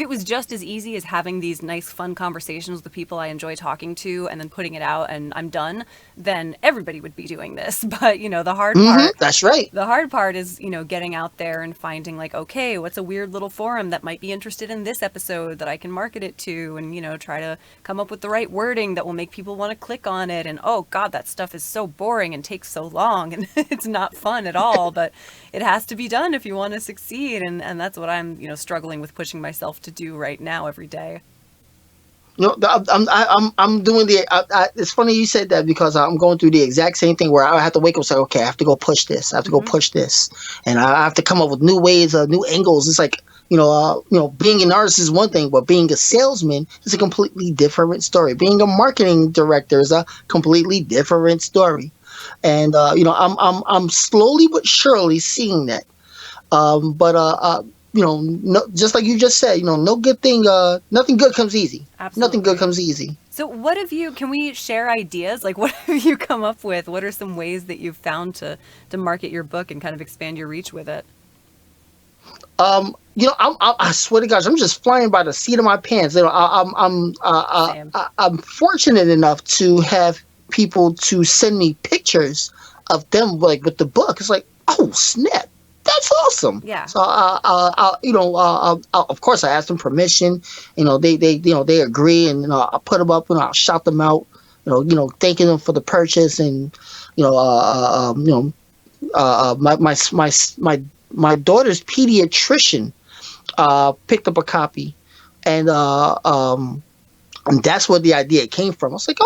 was just as easy as having these nice fun conversations with the people I enjoy talking to and then putting it out and I'm done, then everybody would be doing this. But, the hard part, That's right. the hard part is, getting out there and finding like, okay, what's a weird little forum that might be interested in this episode that I can market it to, and, try to come up with the right wording that will make people want to click on it. And oh God, that stuff is so boring and takes so long and it's not fun at all, but it has to be done if you want to succeed. And that's what I'm, struggling with pushing myself to do right now every day. I'm doing it's funny you said that because I'm going through the exact same thing where I have to wake up and say, okay, I have to go push this. I have to go push this. And I have to come up with new ways, new angles. It's like, being an artist is one thing, but being a salesman is a completely different story. Being a marketing director is a completely different story. And, I'm slowly but surely seeing that. No, just like you just said, no good thing, nothing good comes easy. Absolutely. Nothing good comes easy. So can we share ideas? Like, what have you come up with? What are some ways that you've found to market your book and kind of expand your reach with it? I swear to gosh, I'm just flying by the seat of my pants. I'm fortunate enough to have people to send me pictures of them, like with the book. It's like, oh snap. That's awesome. Yeah. So, of course, I asked them permission. They agree, and I put them up, and I shout them out. Thanking them for the purchase, and my daughter's pediatrician picked up a copy, and that's where the idea came from. I was like,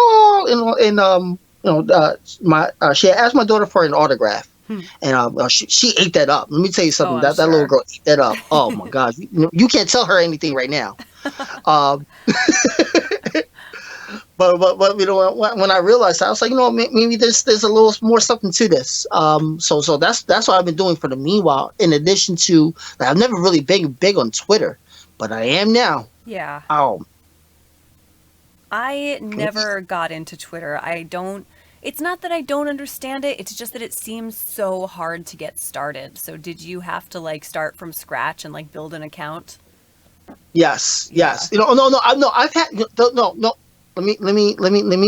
she had asked my daughter for an autograph. And she ate that up. Let me tell you something. That little girl ate that up. Oh my gosh! You can't tell her anything right now. But when I realized that, I was like, maybe there's a little more something to this. So that's what I've been doing for the meanwhile. In addition to, I've never really been big on Twitter, but I am now. Yeah. Oh. I never got into Twitter. It's not that I don't understand it. It's just that it seems so hard to get started. So did you have to start from scratch and build an account? Yes. No. I've had no. Let me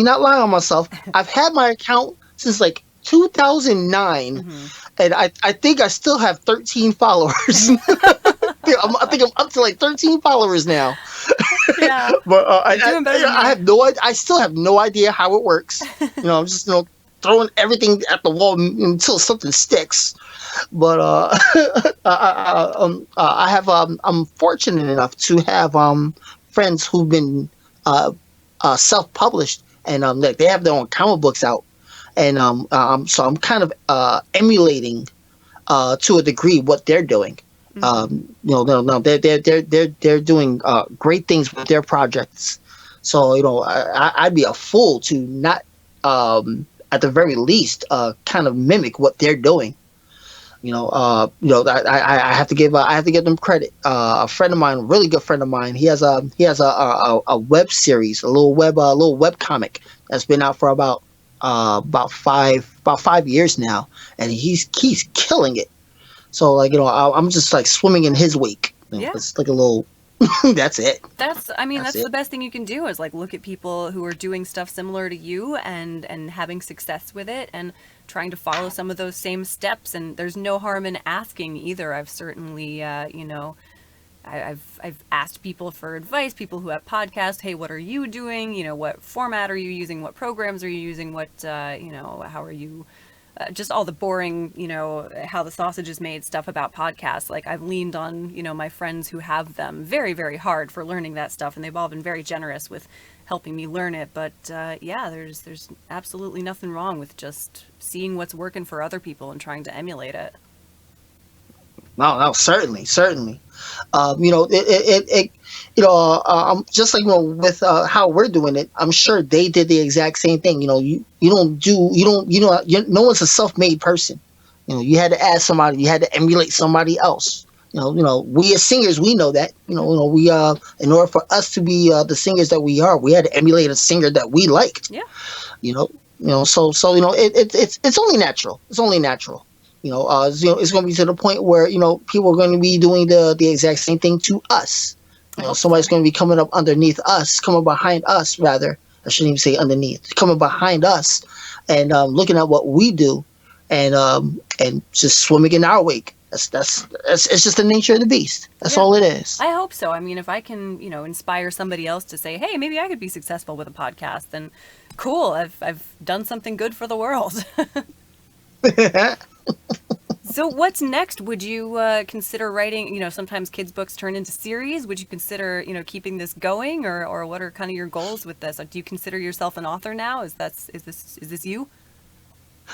not lie on myself. I've had my account since 2009, and I think I still have 13 followers. I think I'm up to 13 followers now. Yeah, but I have no idea. I still have no idea how it works. I'm just throwing everything at the wall until something sticks. But I have I'm fortunate enough to have friends who've been self-published, and they have their own comic books out, and so I'm kind of emulating to a degree what they're doing. They're doing great things with their projects. So I'd be a fool to not at the very least kind of mimic what they're doing. I have to give them credit. A friend of mine, a really good friend of mine, he has a web series, a little web comic that's been out for about 5 years now, and he's killing it. So I'm just swimming in his wake. Yeah. It's like a little. That's it. That's the best thing you can do is look at people who are doing stuff similar to you and having success with it and trying to follow some of those same steps. And there's no harm in asking either. I've certainly, I've asked people for advice, people who have podcasts. Hey, what are you doing? What format are you using? What programs are you using? What, how are you? Just all the boring, how the sausage is made stuff about podcasts. I've leaned on, my friends who have them very, very hard for learning that stuff. And they've all been very generous with helping me learn it. But there's absolutely nothing wrong with just seeing what's working for other people and trying to emulate it. No, certainly. Just with how we're doing it, I'm sure they did the exact same thing. No one's a self-made person. You had to ask somebody, you had to emulate somebody else. We as singers, we know that. We in order for us to be the singers that we are, we had to emulate a singer that we liked. Yeah. So it's only natural. It's only natural. It's going to be to the point where people are going to be doing the exact same thing to us. I hope Somebody's so. going to be coming up underneath us, coming behind us rather. I shouldn't even say underneath, coming behind us, and looking at what we do, and just swimming in our wake. That's it's just the nature of the beast. That's Yeah. all it is. I hope so. I mean, if I can, inspire somebody else to say, "Hey, maybe I could be successful with a podcast," then cool. I've done something good for the world. So what's next? Would you consider writing, sometimes kids' books turn into series. Would you consider, keeping this going, or what are kind of your goals with this? Like, do you consider yourself an author now? Is this you?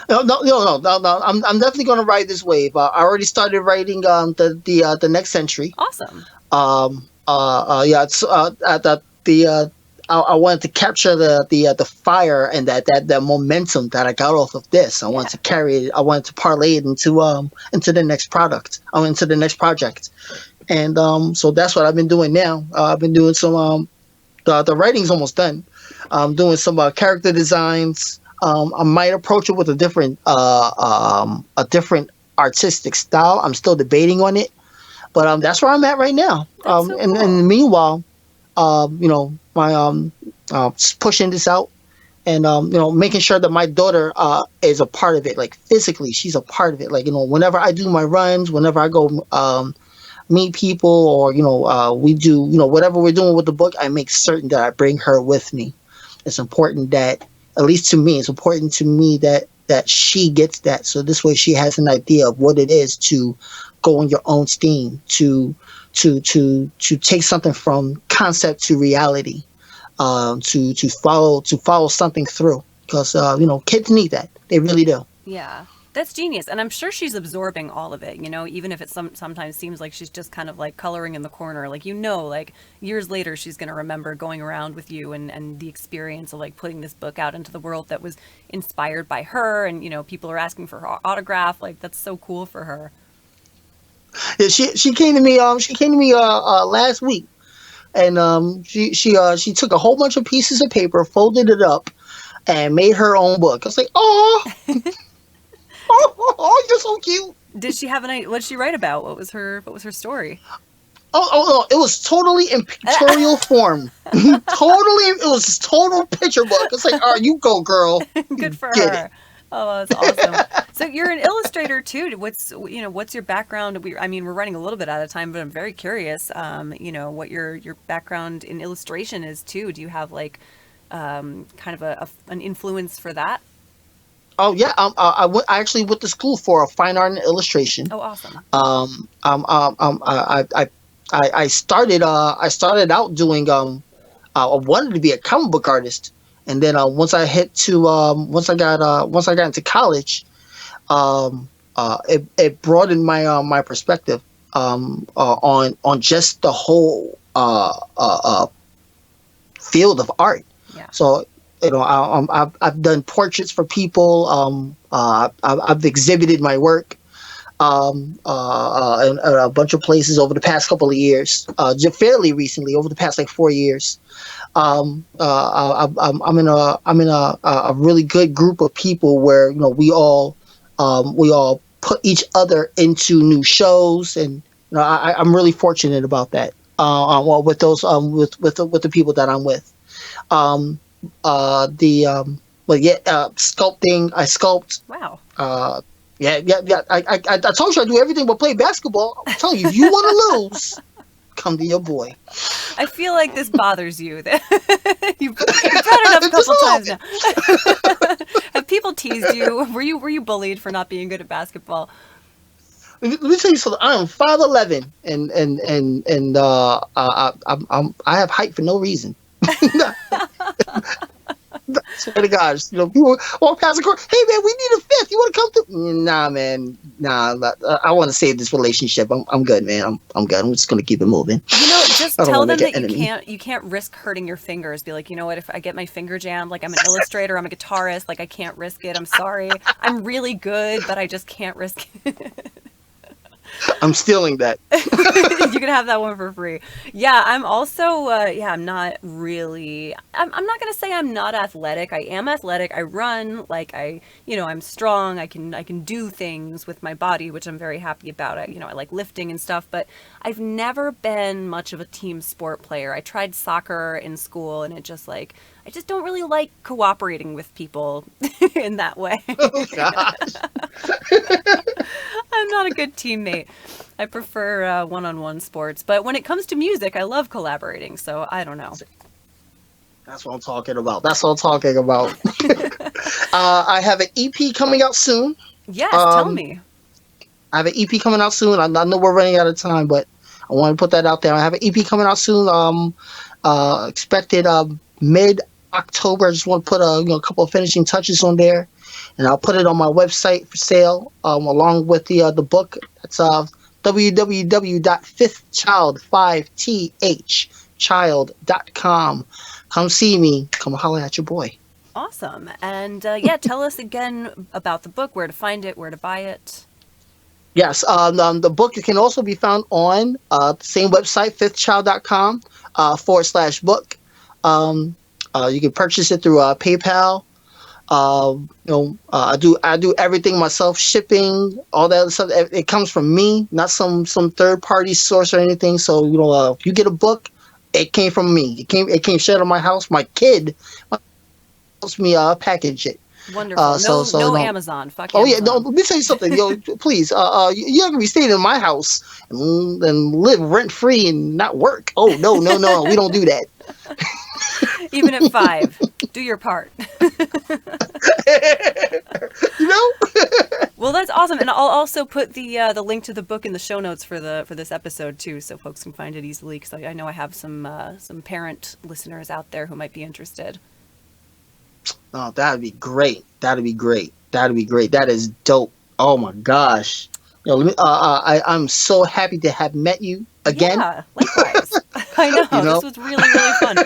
No. I'm definitely going to ride this wave. I already started writing the next century. Awesome. Yeah, it's I wanted to capture the fire and that momentum that I got off of this. I Yeah. wanted to carry it. I wanted to parlay it into the next product. Into the next project. And so that's what I've been doing now. I've been doing some the writing's almost done. I'm doing some character designs. I might approach it with a different artistic style. I'm still debating on it, but that's where I'm at right now. That's so And cool. meanwhile, my just pushing this out, and making sure that my daughter is a part of it, like physically, she's a part of it. Like whenever I do my runs, whenever I go meet people, or we do whatever we're doing with the book, I make certain that I bring her with me. It's important that, at least to me, it's important to me that she gets that, so this way she has an idea of what it is to go on your own steam, to take something from concept to reality, to follow something through, because kids need that, they really do. Yeah. That's genius. And I'm sure she's absorbing all of it, even if it sometimes seems like she's just kind of like coloring in the corner. Like, like years later, she's going to remember going around with you and the experience of like putting this book out into the world that was inspired by her. And, people are asking for her autograph. Like, that's so cool for her. Yeah, she came to me last week, and she took a whole bunch of pieces of paper, folded it up, and made her own book. I was like, oh, oh, you're so cute. Did she have what did she write about? What was her story? Oh, it was totally in pictorial form. Totally, it was total picture book. It's like, all right, you go, girl. Good for Get it. her. Oh, that's awesome. So you're an illustrator too. What's your background? We're running a little bit out of time, but I'm very curious. What your background in illustration is too. Do you have like, kind of an influence for that? Oh yeah, I actually went to school for a fine art and illustration. Oh, awesome. I started out doing I wanted to be a comic book artist, and then once I got into college, it broadened my perspective on just the whole field of art. Yeah. So I've done portraits for people. I've exhibited my work in a bunch of places over the past couple of years. Just fairly recently, over the past like 4 years. I'm in a really good group of people where we all put each other into new shows, and I'm really fortunate about that. Well, with those with the people that I'm with. Um, the But yeah, sculpting. I sculpt. Wow. Yeah. I told you I do everything but play basketball. I'm telling you, if you want to lose, come to your boy. I feel like this bothers you. You've brought it up a Just couple a times little now. Have people teased you? Were you bullied for not being good at basketball? Let me tell you something. I am 5'11", and I have height for no reason. Swear to God, people walk past the court. Hey man, we need a fifth. You want to come through? Nah, man. Nah, I want to save this relationship. I'm good, man. I'm good. I'm just gonna keep it moving. Just I don't tell want to them make an that enemy. you can't risk hurting your fingers. Be like, you know what? If I get my finger jammed, like I'm an illustrator, I'm a guitarist, like I can't risk it. I'm sorry. I'm really good, but I just can't risk it. I'm stealing that. You can have that one for free. Yeah, I'm also, I'm not really, I'm not going to say I'm not athletic. I am athletic. I run, like I'm strong. I can do things with my body, which I'm very happy about. I like lifting and stuff, but I've never been much of a team sport player. I tried soccer in school and I just don't really like cooperating with people in that way. Oh gosh. I'm not a good teammate. I prefer one-on-one sports. But when it comes to music, I love collaborating. So I don't know. That's what I'm talking about. I have an EP coming out soon. Yes, tell me. I have an EP coming out soon. I know we're running out of time, but I want to put that out there. I have an EP coming out soon. Expected mid October. I just want to put a couple of finishing touches on there, and I'll put it on my website for sale along with the book. That's www.fifthchild5thchild.com. Come see me. Come holler at your boy. Awesome. And tell us again about the book, where to find it, where to buy it. Yes, the book can also be found on the same website, fifthchild.com /book. You can purchase it through PayPal. I do everything myself, shipping, all that other stuff. It comes from me, not some third party source or anything. So if you get a book, it came from me. It came straight out of my house. My kid helps me package it. Wonderful. No Amazon. Fuck Oh Amazon. yeah, no. Let me tell you something, please. You're not gonna be staying in my house and live rent free and not work. Oh no, we don't do that. Even at 5, do your part. Well, that's awesome, and I'll also put the link to the book in the show notes for this episode too, so folks can find it easily. Because I know I have some parent listeners out there who might be interested. Oh, that'd be great. That is dope. Oh my gosh. I'm so happy to have met you again. Yeah, likewise. I know. This was really, really fun.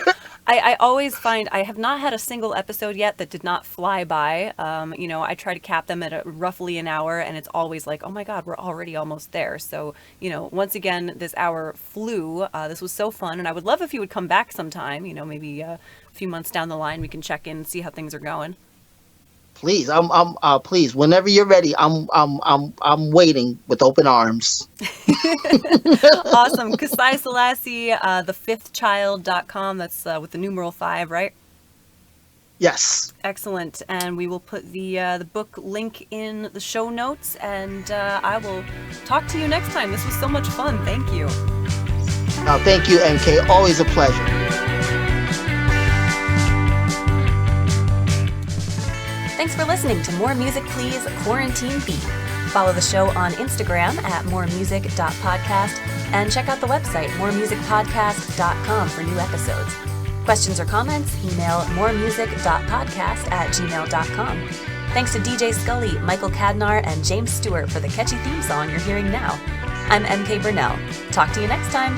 I always find I have not had a single episode yet that did not fly by. I try to cap them at roughly an hour, and it's always like, oh my God, we're already almost there. So, once again, this hour flew. This was so fun, and I would love if you would come back sometime. Maybe a few months down the line, we can check in and see how things are going. Please, please, whenever you're ready, I'm waiting with open arms. Awesome. Kassaye Selassie, thefifthchild.com. That's with the numeral 5, right? Yes. Excellent. And we will put the book link in the show notes, and I will talk to you next time. This was so much fun. Thank you. Thank you, MK. Always a pleasure. Thanks for listening to More Music Please Quarantine Beat. Follow the show on Instagram at moremusic.podcast and check out the website moremusicpodcast.com for new episodes. Questions or comments, email moremusic.podcast@gmail.com. Thanks to DJ Scully, Michael Cadnar, and James Stewart for the catchy theme song you're hearing now. I'm MK Burnell. Talk to you next time.